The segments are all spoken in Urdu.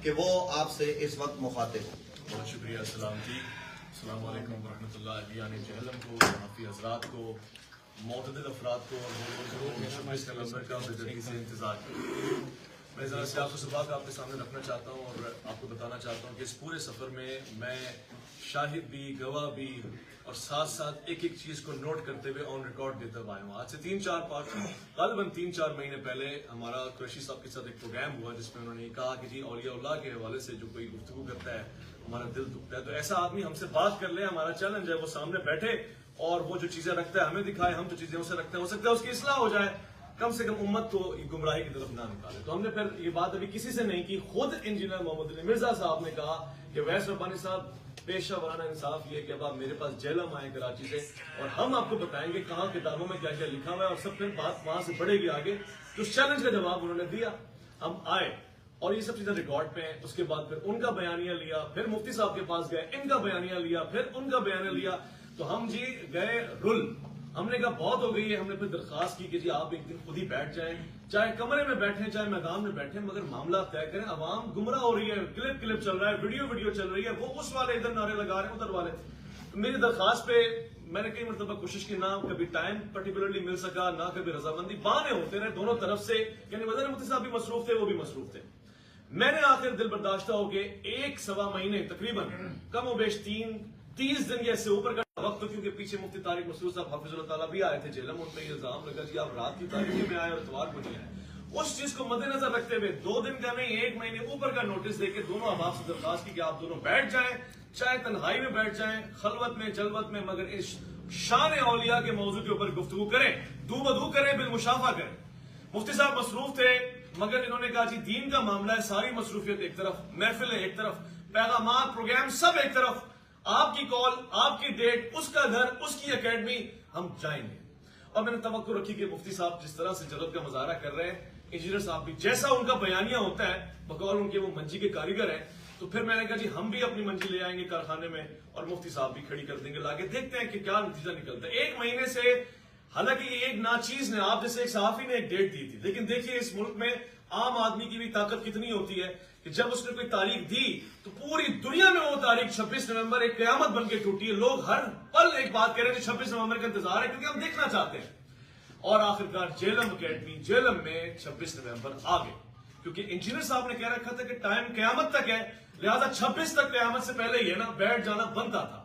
کہ وہ آپ سے اس وقت مخاطب ہوں. بہت شکریہ. السلام جی. السلام علیکم ورحمۃ اللہ. ابیان جہلم کو، صحافی حضرات کو، معتدل افراد کو اور 26 نومبر کا بے دردی سے انتظار کریں. میں ذرا سیاق و سباق آپ کے سامنے رکھنا چاہتا ہوں اور آپ کو بتانا چاہتا ہوں کہ اس پورے سفر میں شاہد بھی، گواہ بھی اور ساتھ ساتھ ایک ایک چیز کو نوٹ کرتے ہوئے آن ریکارڈ دیتا ہوا ہوں. آج سے 3-4 مہینے پہلے ہمارا قریشی صاحب کے ساتھ ایک پروگرام ہوا جس میں انہوں نے کہا کہ جی اولیاء اللہ کے حوالے سے جو کوئی گفتگو کرتا ہے ہمارا دل دکھتا ہے. تو ایسا آدمی ہم سے بات کر لے، ہمارا چیلنج ہے وہ سامنے بیٹھے اور وہ جو چیزیں رکھتا ہے ہمیں دکھائے، ہم جو چیزیں اسے رکھتے ہیں ہو سکتا ہے اس کی اصلاح ہو جائے، کم سے کم امت کو گمراہی کی طرف نہ نکالے. تو ہم نے پھر یہ بات ابھی کسی سے نہیں کی، خود انجینئر محمد علی مرزا صاحب نے کہا کہ ویس ربانی صاحب پیشہ ورانہ انصاف یہ کہ اب آپ میرے پاس جیلم آئے کراچی سے اور ہم آپ کو بتائیں گے کہاں کتابوں میں کیا کیا لکھا ہوا ہے اور سب پھر بات وہاں سے بڑھے گی آگے. تو اس چیلنج کا جواب انہوں نے دیا، ہم آئے اور یہ سب چیزیں ریکارڈ پہ ہیں. اس کے بعد پھر ان کا بیانیہ لیا، پھر مفتی صاحب کے پاس گئے، ان کا بیانیہ لیا، پھر ان کا بیانیہ لیا. تو ہم جی گئے رل، ہم نے کہا بہت ہو گئی ہے. ہم نے پھر درخواست کی کہ جی آپ ایک دن خود ہی بیٹھ جائیں، چاہے کمرے میں بیٹھیں چاہے میدان میں بیٹھیں، مگر معاملہ طے کریں. عوام گمراہ ہو رہی ہے، کلپ چل رہا ہے، ویڈیو چل رہی ہے، وہ اس والے ادھر نعرے لگا رہے ہیں ادھر والے. میری درخواست پہ میں نے کئی مرتبہ کوشش کی، نہ کبھی ٹائم پرٹیکولرلی مل سکا، نہ کبھی رضامندی، بہانے ہوتے رہے دونوں طرف سے. یعنی وزیر مفتی صاحب بھی مصروف تھے، وہ بھی مصروف تھے. میں نے آخر دل برداشتہ ہو کے 1-1.25 مہینے تقریباً کم و بیش 30 دن یا اس سے اوپر کا وقت، کیونکہ پیچھے مفتی طارق مسعود صاحب حافظ اللہ تعالیٰ بھی آئے تھے جیلم. ان پہ یہ الزام لگا جی آپ رات کی تاریخ میں آئے اور اتوار کو نہیں آئے. اس چیز کو مد نظر رکھتے ہوئے 2 دن کا نہیں 1 مہینے اوپر کا نوٹس دے کے دونوں احباب سے درخواست کی کہ آپ دونوں بیٹھ جائیں، چاہے تنہائی میں بیٹھ جائیں، خلوت میں جلوت میں، مگر اس شان اولیاء کے موضوع کے اوپر گفتگو کریں، دو بدو کریں، بالمشافہ کریں. مفتی صاحب مصروف تھے مگر انہوں نے کہا جی دین کا معاملہ ہے، ساری مصروفیت ایک طرف، محفلیں ایک طرف، پیغامات، پروگرام سب ایک طرف، آپ کی کال، آپ کی ڈیٹ، اس کا گھر، اس کی اکیڈمی، ہم جائیں گے. اور میں نے توقع رکھی کہ مفتی صاحب جس طرح سے جرات کا مظاہرہ کر رہے ہیں، انجینئر صاحب بھی جیسا ان کا بیانیہ ہوتا ہے، بقول ان کے وہ منجی کے کاریگر ہیں. تو پھر میں نے کہا جی ہم بھی اپنی منجی لے آئیں گے کارخانے میں اور مفتی صاحب بھی کھڑی کر دیں گے، لاگے دیکھتے ہیں کہ کیا نتیجہ نکلتا ہے. 1 مہینے سے، حالانکہ یہ ایک ناچیز نے، آپ جیسے ایک صحافی نے ایک ڈیٹ دی تھی، لیکن دیکھیے اس ملک میں عام آدمی کی بھی طاقت کتنی ہوتی ہے کہ جب اس نے کوئی تاریخ دی تو پوری دنیا میں وہ تاریخ 26 نومبر ایک قیامت بن کے ٹوٹی ہے. لوگ ہر پل ایک بات کہہ رہے ہیں 26 نومبر کا انتظار ہے کیونکہ ہم دیکھنا چاہتے ہیں. اور آخرکار جیلم اکیڈمی جیلم میں 26 نومبر آ گئے، کیونکہ انجینئر صاحب نے کہہ رکھا تھا کہ ٹائم قیامت تک ہے، لہذا 26 تک قیامت سے پہلے ہی ہے نا بیٹھ جانا بنتا تھا.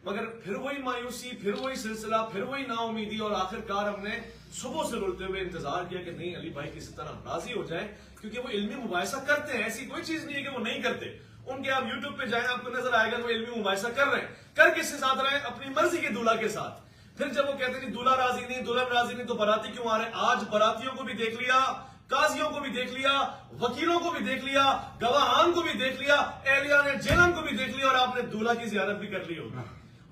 مگر پھر وہی مایوسی، پھر وہی سلسلہ، پھر وہی نا امیدی، اور آخرکار ہم نے صبح سے رولتے ہوئے انتظار کیا کہ نہیں علی بھائی کسی طرح راضی ہو جائے، کیونکہ وہ علمی مباحثہ کرتے ہیں، ایسی کوئی چیز نہیں ہے کہ وہ نہیں کرتے. ان کے آپ یوٹیوب پہ جائیں آپ کو نظر آئے گا کہ وہ علمی مباحثہ کر رہے ہیں. کر کس کے ساتھ رہے ہیں؟ اپنی مرضی کے دولہا کے ساتھ. پھر جب وہ کہتے ہیں دولہا راضی نہیں، دلہن راضی نہیں، تو باراتی کیوں آ رہے ہیں؟ آج براتیوں کو بھی دیکھ لیا، قاضیوں کو بھی دیکھ لیا، وکیلوں کو بھی دیکھ لیا، گواہان کو بھی دیکھ لیا، اہلیان جیلم کو بھی دیکھ لیا، اور آپ نے دولہا کی زیارت بھی کر لی ہوگی.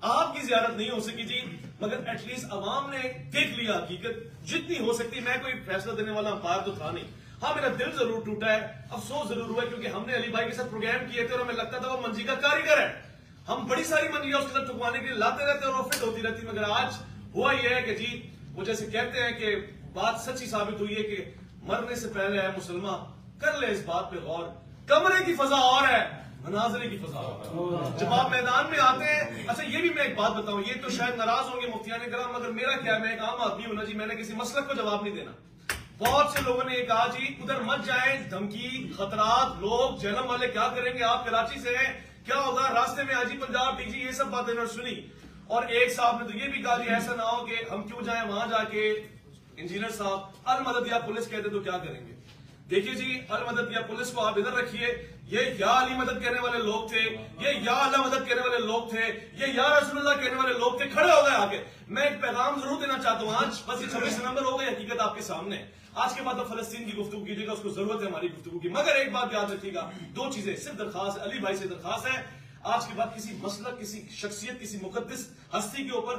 آپ کی زیارت نہیں ہو سکی جی، مگر ایٹ لیسٹ عوام نے دیکھ لیا حقیقت جتنی ہو سکتی. میں کوئی فیصلہ دینے والا امپائر تو تھا نہیں. ہاں میرا دل ضرور ٹوٹا ہے، افسوس ضرور ہوا ہے، کیونکہ ہم نے علی بھائی کے ساتھ پروگرام کیے تھے اور ہمیں لگتا تھا وہ منجی کا کاریگر ہے. ہم بڑی ساری منجیاں اس کے ساتھ ٹکوانے کے لیے لاتے رہتے اور وہ فٹ ہوتی رہتی. مگر آج ہوا یہ ہے کہ جی وہ جیسے کہتے ہیں کہ بات سچی ثابت ہوئی ہے کہ مرنے سے پہلے ہے مسلمان، کر لے اس بات پہ غور. کمرے کی فضا اور ہے، مناظرے کی فضا اور ہے. جب آپ میدان میں آتے ہیں، اچھا یہ بھی میں ایک بات بتاؤں، یہ تو شاید ناراض ہوں گے مفتیان کرام، مگر میرا کیا، میں ایک عام آدمی ہوں نا جی، میں نے کسی مسلک کو جواب نہیں دینا. بہت سے لوگوں نے یہ کہا جی ادھر مت جائیں، دھمکی، خطرات، لوگ جیلم والے کیا کریں گے، آپ کراچی سے ہیں، کیا ہوگا راستے میں آجی پنجاب ڈی جی، یہ سب باتیں نے سنی. اور ایک صاحب نے تو یہ بھی کہا جی ایسا نہ ہو کہ ہم کیوں جائیں وہاں جا کے انجینئر صاحب المدد یا پولیس کہتے تو کیا کریں گے. دیکھیے جی المدد یا پولیس کو آپ ادھر رکھیے، یہ یا علی مدد کہنے والے لوگ تھے، یہ یا اللہ مدد کہنے والے لوگ تھے، یہ یا رسول اللہ کہنے والے لوگ تھے، کھڑے ہو گئے آگے. میں ایک پیغام ضرور دینا چاہتا ہوں آج، بس یہ 26 نومبر ہو گئی، حقیقت آپ کے سامنے. آج کے بعد آپ فلسطین کی گفتگو کیجیے گا، اس کو ضرورت ہے ہماری گفتگو کی. مگر ایک بات یاد رکھیے گا، 2 چیزیں صرف درخواست ہے، علی بھائی سے درخواست ہے، آج کے بعد کسی مسلک، کسی شخصیت، کسی مقدس ہستی کے اوپر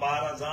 12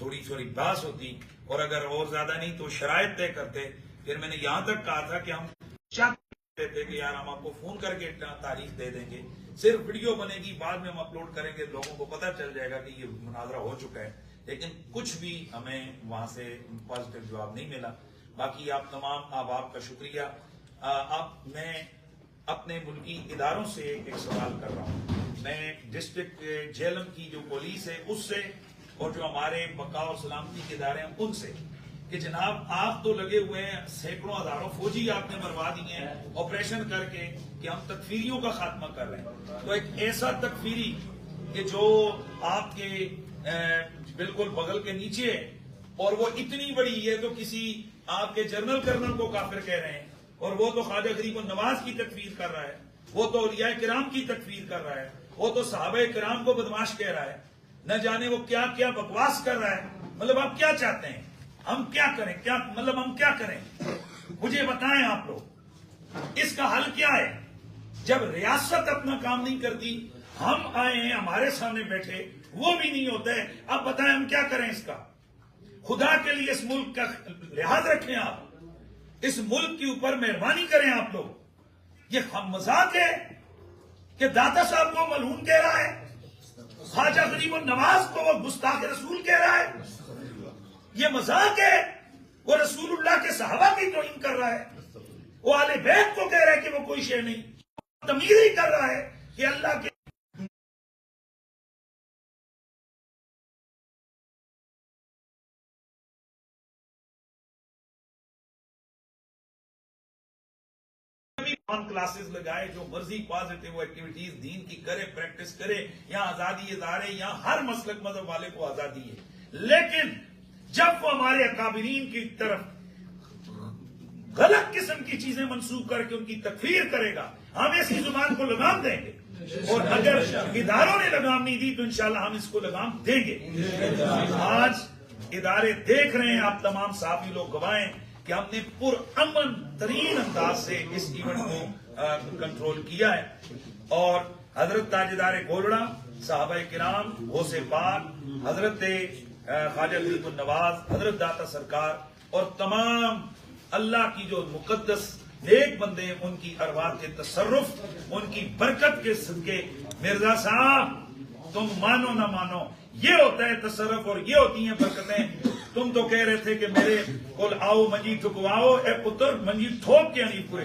تھوڑی تھوڑی بحث ہوتی، اور اگر اور زیادہ نہیں تو شرائط طے کرتے. پھر میں نے یہاں تک کہا تھا کہ ہم چاہتے تھے کہ یار ہم آپ کو فون کر کے تاریخ دے دیں گے، صرف ویڈیو بنے گی، بعد میں ہم اپلوڈ کریں گے، لوگوں کو پتہ چل جائے گا کہ یہ مناظرہ ہو چکا ہے. لیکن کچھ بھی ہمیں وہاں سے پازیٹیو جواب نہیں ملا. باقی آپ تمام احباب کا شکریہ. اب میں اپنے ملکی اداروں سے ایک سوال کر رہا ہوں. میں ڈسٹرکٹ جہلم کی جو پولیس ہے اس سے، اور جو ہمارے بقا اور سلامتی کے ادارے ہیں ان سے، کہ جناب آپ تو لگے ہوئے ہیں، سینکڑوں ہزاروں فوجی آپ نے مروا دیے ہیں آپریشن کر کے کہ ہم تکفیریوں کا خاتمہ کر رہے ہیں. تو ایک ایسا تکفیری کہ جو آپ کے بالکل بغل کے نیچے ہے، اور وہ اتنی بڑی ہے تو کسی آپ کے جنرل کرنل کو کافر کہہ رہے ہیں، اور وہ تو خواجہ غریب النواز کی تکفیر کر رہا ہے، وہ تو اولیاء کرام کی تکفیر کر رہا ہے، وہ تو صحابہ کرام کو بدماش کہہ رہا ہے، نہ جانے وہ کیا کیا بکواس کر رہا ہے. مطلب آپ کیا چاہتے ہیں ہم کیا کریں؟ کیا مطلب ہم کیا کریں؟ مجھے بتائیں آپ لوگ اس کا حل کیا ہے؟ جب ریاست اپنا کام نہیں کرتی، ہم آئے ہیں ہمارے سامنے بیٹھے، وہ بھی نہیں ہوتا ہے. اب بتائیں ہم کیا کریں اس کا؟ خدا کے لیے اس ملک کا لحاظ رکھیں، آپ اس ملک کے اوپر مہربانی کریں. آپ لوگ یہ مذاق ہے کہ داتا صاحب کو ملعون کہہ رہا ہے، خواجہ غریب النواز کو وہ گستاخ رسول کہہ رہا ہے. یہ مذاق ہے. وہ رسول اللہ کے صحابہ کی توہین کر رہا ہے، وہ آل بیت کو کہہ رہا ہے کہ وہ کوئی شے نہیں، تمہید ہی کر رہا ہے کہ اللہ کے کلاسز لگائے، جو مرضی پازیٹیو ایکٹیویٹیز دین کی کرے، پریکٹس کرے. یہاں آزادی ادارے، یہاں ہر مسلک مذہب والے کو آزادی ہے. لیکن جب وہ ہمارے اکابرین کی طرف غلط قسم کی چیزیں منسوخ کر کے ان کی تکفیر کرے گا، ہم اس کی زبان کو لگام دیں گے. اور اگر اداروں نے لگام نہیں دی تو انشاءاللہ ہم اس کو لگام دیں گے. آج ادارے دیکھ رہے ہیں، آپ تمام صحافی لوگ گواہیں کہ ہم نے پرامن ترین انداز سے اس ایونٹ کو کنٹرول کیا ہے. اور حضرت تاجدار گولڑا، صحابہ کرام، غوث پاک، حضرت خواجہ غریب النواز، حضرت داتا سرکار اور تمام اللہ کی جو مقدس نیک بندے ہیں، ان کی ارواح کے تصرف، ان کی برکت کے صدقے. مرزا صاحب تم مانو نہ مانو، یہ ہوتا ہے تصرف اور یہ ہوتی ہیں برکتیں. تم تو کہہ رہے تھے کہ میرے کول آؤ منجی ٹھکواؤ، اے پتر منجی ٹھوک کے نہیں پورے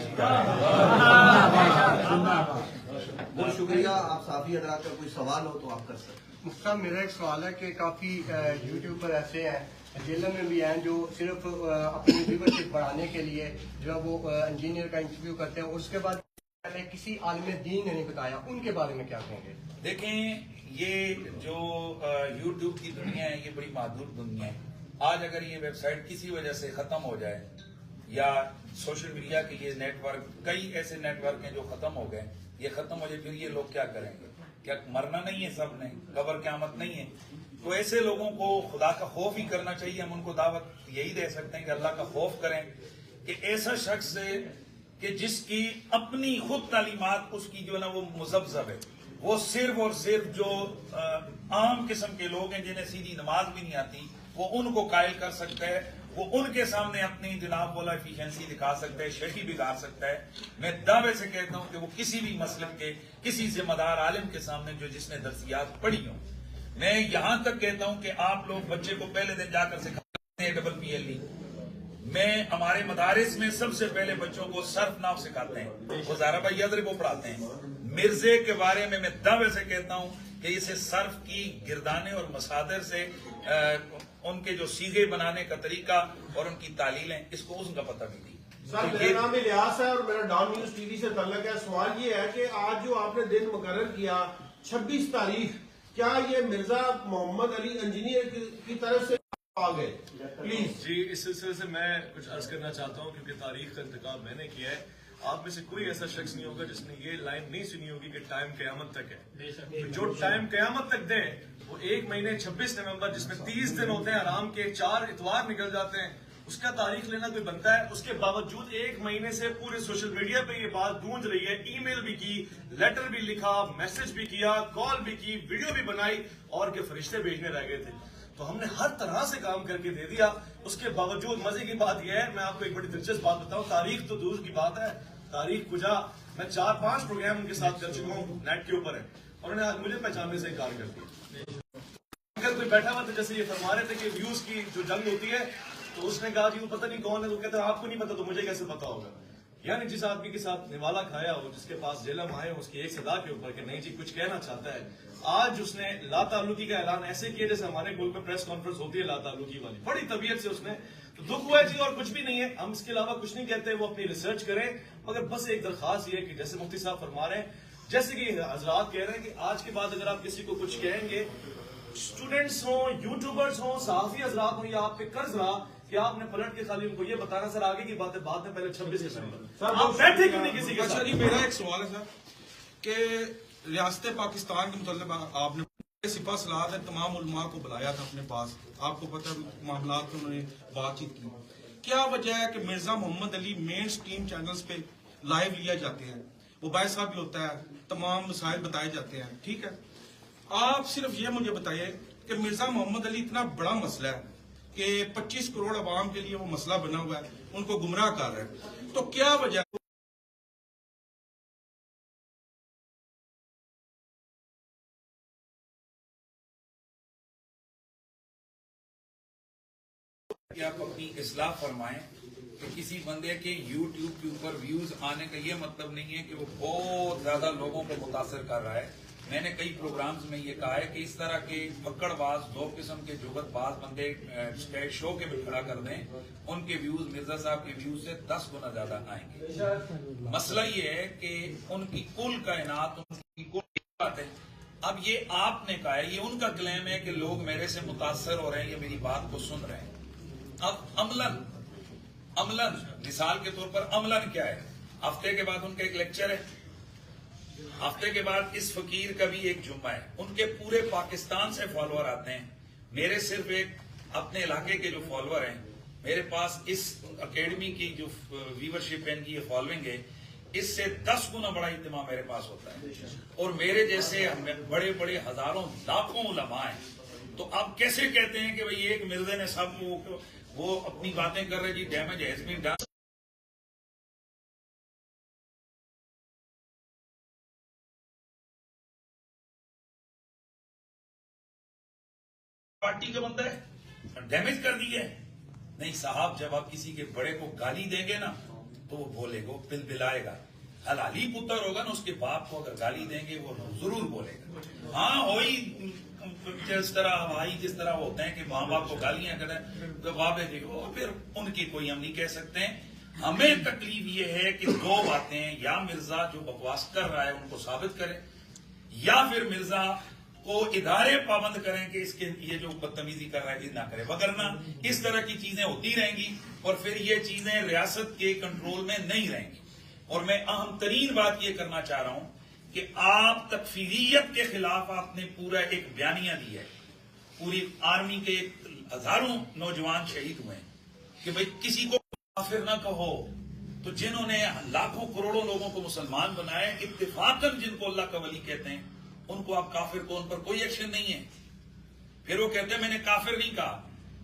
بہت شکریہ. آپ صحافی حضرات کا کوئی سوال ہو تو آپ کر سکتے. مفتی صاحب میرا ایک سوال ہے کہ کافی یوٹیوب پر ایسے ہیں، جیلوں میں بھی ہیں، جو صرف اپنی ویورشپ بڑھانے کے لیے جو ہے وہ انجینئر کا انٹرویو کرتے ہیں، اس کے بعد کسی عالم دین نے نہیں بتایا. ان کے بارے میں کیا کہیں گے؟ دیکھیں، یہ جو یوٹیوب کی دنیا ہے یہ بڑی محدود دنیا ہے. آج اگر یہ ویب سائٹ کسی وجہ سے ختم ہو جائے، یا سوشل میڈیا کے یہ نیٹ ورک، کئی ایسے نیٹ ورک ہیں جو ختم ہو گئے، یہ ختم ہو جائے، پھر یہ لوگ کیا کریں گے؟ کیا مرنا نہیں ہے سب نے؟ قبر قیامت نہیں ہے؟ تو ایسے لوگوں کو خدا کا خوف ہی کرنا چاہیے. ہم ان کو دعوت یہی دے سکتے ہیں کہ اللہ کا خوف کریں. کہ ایسا شخص ہے کہ جس کی اپنی خود تعلیمات، اس کی جو ہے نا وہ مذبذب ہے، وہ صرف اور صرف جو عام قسم کے لوگ ہیں جنہیں سیدھی نماز بھی نہیں آتی، وہ ان کو قائل کر سکتا ہے. وہ ان کے سامنے اپنی جناب والا ایفیشنسی دکھا سکتا ہے، شیخی بگاڑ سکتا ہے. میں دعوے سے کہتا ہوں کہ وہ کسی بھی مسلک کے کسی ذمہ دار عالم کے سامنے جس نے درسیات پڑھی ہوں، میں یہاں تک کہتا ہوں کہ آپ لوگ بچے کو پہلے دن جا کر سکھاتے ہیں PLE. میں ہمارے مدارس میں سب سے پہلے بچوں کو صرف ناو سکھاتے ہیں، وزارہ بھائی یادر وہ پڑھاتے ہیں. مرزے کے بارے میں دعوے سے کہتا ہوں کہ اسے صرف کی گردانے اور مصادر سے ان کے جو سیغے بنانے کا طریقہ اور ان کی تعلیلیں، اس کو اس کا پتہ بھی نہیں. سر میرا نام الیاس ہے اور میرا ڈان نیوز ٹی وی سے تعلق ہے. سوال یہ ہے کہ آج جو آپ نے دن مقرر کیا 26 تاریخ، کیا یہ مرزا محمد علی انجینئر کی طرف سے آ گئے؟ پلیز. جی، اس سلسلے سے میں کچھ عرض کرنا چاہتا ہوں، کیونکہ تاریخ کا انتخاب میں نے کیا ہے. آپ میں سے کوئی ایسا شخص نہیں ہوگا جس نے یہ لائن نہیں سنی ہوگی کہ ٹائم قیامت تک ہے. جو ٹائم قیامت تک دے وہ 1 مہینے 26 نومبر، جس میں 30 دن ہوتے ہیں آرام کے، 4 اتوار نکل جاتے ہیں، اس کا تاریخ لینا کوئی بنتا ہے؟ اس کے باوجود 1 مہینے سے پورے سوشل میڈیا پہ یہ بات گونج رہی ہے. ای میل بھی کی، لیٹر بھی لکھا، میسج بھی کیا، کال بھی کی، ویڈیو بھی بنائی، اور کہ فرشتے بھیجنے رہ گئے تھے. تو ہم نے ہر طرح سے کام کر کے دے دیا. اس کے باوجود مزے کی بات یہ ہے, میں آپ کو ایک بڑی دلچسپ بات بتاؤں, تاریخ تو دور کی بات ہے, تاریخ کجا, میں 4-5 پروگرام ان کے ساتھ کر چکا ہوں, نیٹ کے اوپر ہے, اور انہوں نے آج مجھے پہچاننے سے انکار کر دیا. اگر کوئی بیٹھا ہوا تھا, جیسے یہ فرما رہے تھے کہ ویوز کی جو جنگ ہوتی ہے, تو اس نے کہا جی وہ پتہ نہیں کون ہے, تو کہتے ہیں آپ کو نہیں پتا تو مجھے کیسے پتا ہوگا. یعنی جس آدمی کے ساتھ نوالا کھایا ہو, جس کے پاس جیلم آئے ہو, اس کی ایک صدا کے اوپر کہ نہیں جی کچھ کہنا چاہتا ہے, آج اس نے لا تعلقی کا اعلان ایسے کیا جیسے ہمارے ملک میں پریس کانفرنس ہوتی ہے لا تعلقی والی, بڑی طبیعت سے اس نے, تو دکھ ہوا ہے جی, اور کچھ بھی نہیں ہے, ہم اس کے علاوہ کچھ نہیں کہتے, وہ اپنی ریسرچ کریں. مگر بس ایک درخواست یہ ہے کہ جیسے مفتی صاحب فرما رہے ہیں, جیسے کہ حضرات کہہ رہے ہیں کہ آج کے بعد اگر آپ کسی کو کچھ کہیں گے, اسٹوڈنٹس ہوں, یوٹیوبرز ہوں, صحافی حضرات ہوں, یا آپ پہ قرض رہا کہ آپ نے پلٹ کے خالی ان کو یہ بتانا سر آگے کی باتیں بعد میں, پہلے 26 دسمبر آپ بیٹھے کیوں نہیں کسی کے ساتھ. اچھا جی, میرا ایک سوال ہے سر کہ ریاست پاکستان کے متعلق آپ نے سپاہ سلاد ہے تمام علماء کو بلایا تھا اپنے پاس, آپ کو پتہ معاملات میں انہوں نے بات چیت کی, کیا وجہ ہے کہ مرزا محمد علی مین سٹریم چینلز پہ لائیو لیا جاتے ہیں, وہ باعث صاحب بھی ہوتا ہے, تمام مسائل بتائے جاتے ہیں, ٹھیک ہے, آپ صرف یہ مجھے بتائیے کہ مرزا محمد علی اتنا بڑا مسئلہ ہے کہ 25 کروڑ عوام کے لیے وہ مسئلہ بنا ہوا ہے, ان کو گمراہ کر رہے ہیں, تو کیا وجہ کہ آپ اپنی اصلاح فرمائیں کہ کسی بندے کے یوٹیوب کے اوپر ویوز آنے کا یہ مطلب نہیں ہے کہ وہ بہت زیادہ لوگوں کو متاثر کر رہا ہے. میں نے کئی پروگرامز میں یہ کہا ہے کہ اس طرح کے پکڑ باز, دو قسم کے جگت باز بندے اسٹیج شو کے میں کھڑا کر دیں, ان کے ویوز مرزا صاحب کے ویوز سے 10 گنا زیادہ آئیں گے. مسئلہ یہ ہے کہ ان کی کل کائنات, ان کی کل بات ہے. اب یہ آپ نے کہا ہے, یہ ان کا کلیم ہے کہ لوگ میرے سے متاثر ہو رہے ہیں, یہ میری بات کو سن رہے ہیں. اب عملاً مثال کے طور پر عملاً کیا ہے, ہفتے کے بعد ان کا ایک لیکچر ہے, ہفتے کے بعد اس فقیر کا بھی ایک جمعہ ہے, ان کے پورے پاکستان سے فالوور آتے ہیں. میرے صرف ایک اپنے علاقے کے جو فالوور ہیں, میرے پاس اس اکیڈمی کی جو ویورشپ ہے, ان کی یہ فالوئنگ ہے, اس سے 10 گنا بڑا اجتماع میرے پاس ہوتا ہے. اور میرے جیسے بڑے بڑے ہزاروں لاکھوں علماء ہیں. تو آپ کیسے کہتے ہیں کہ بھئی ایک مرزے نے سب وہ اپنی باتیں کر رہے, جی damage has been done. Party کا بندہ ہے, ڈیمیج کر دی ہے. نہیں صاحب, جب آپ کسی کے بڑے کو گالی دیں گے نا تو وہ بولے گا, بل بلائے گا. حلالی پتر ہوگا نا, اس کے باپ کو اگر گالی دیں گے وہ ضرور بولے گا. ہاں وہی جس طرح ہماری جس طرح ہوتے ہیں کہ ماں باپ کو گالیاں کریں تو بابے جی وہ پھر ان کی کوئی ہم نہیں کہہ سکتے ہیں. ہمیں تکلیف یہ ہے کہ دو باتیں, یا مرزا جو بکواس کر رہا ہے ان کو ثابت کرے, یا پھر مرزا کو ادارے پابند کریں کہ اس کے یہ جو بدتمیزی کر رہا ہے نہ کرے, وگرنہ اس طرح کی چیزیں ہوتی رہیں گی اور پھر یہ چیزیں ریاست کے کنٹرول میں نہیں رہیں گی. اور میں اہم ترین بات یہ کرنا چاہ رہا ہوں کہ آپ تکفیریت کے خلاف آپ نے پورا ایک بیانیہ دیا ہے, پوری آرمی کے ہزاروں نوجوان شہید ہوئے ہیں کہ بھئی کسی کو کافر نہ کہو. تو جنہوں نے لاکھوں کروڑوں لوگوں کو مسلمان بنائے, اتفاقاً جن کو اللہ کا ولی کہتے ہیں, ان کو آپ کافر کو, ان پر کوئی ایکشن نہیں ہے. پھر وہ کہتے ہیں میں نے کافر نہیں کہا.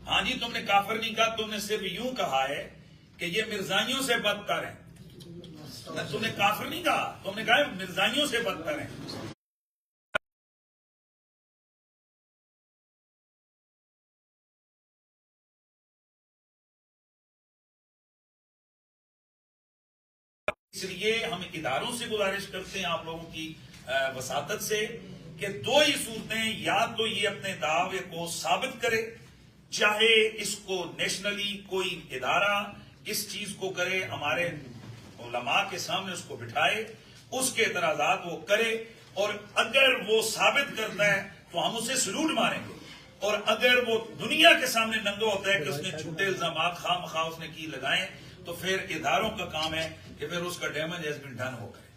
ہاں جی, تم نے کافر نہیں کہا, تم نے صرف یوں کہا ہے کہ یہ مرزائیوں سے بدتر ہیں. تم نے کافر نہیں کہا, تم نے کہا مرزائیوں سے بدتر ہیں. اس لیے ہم اداروں سے گزارش کرتے ہیں, آپ لوگوں کی وساطت سے, کہ دو ہی صورتیں, یا تو یہ اپنے دعوے کو ثابت کرے, چاہے اس کو نیشنلی کوئی ادارہ اس چیز کو کرے, ہمارے علماء کے سامنے اس کو بٹھائے, اس کے اعتراضات وہ کرے, اور اگر وہ ثابت کرتا ہے تو ہم اسے سلوٹ ماریں گے, اور اگر وہ دنیا کے سامنے ننگا ہوتا ہے کہ اس نے جھوٹے الزامات خواہ مخواہ اس نے کی لگائیں, تو پھر اداروں کا کام ہے کہ پھر اس کا ڈیمیج ہیز بین ڈن ہو کرے.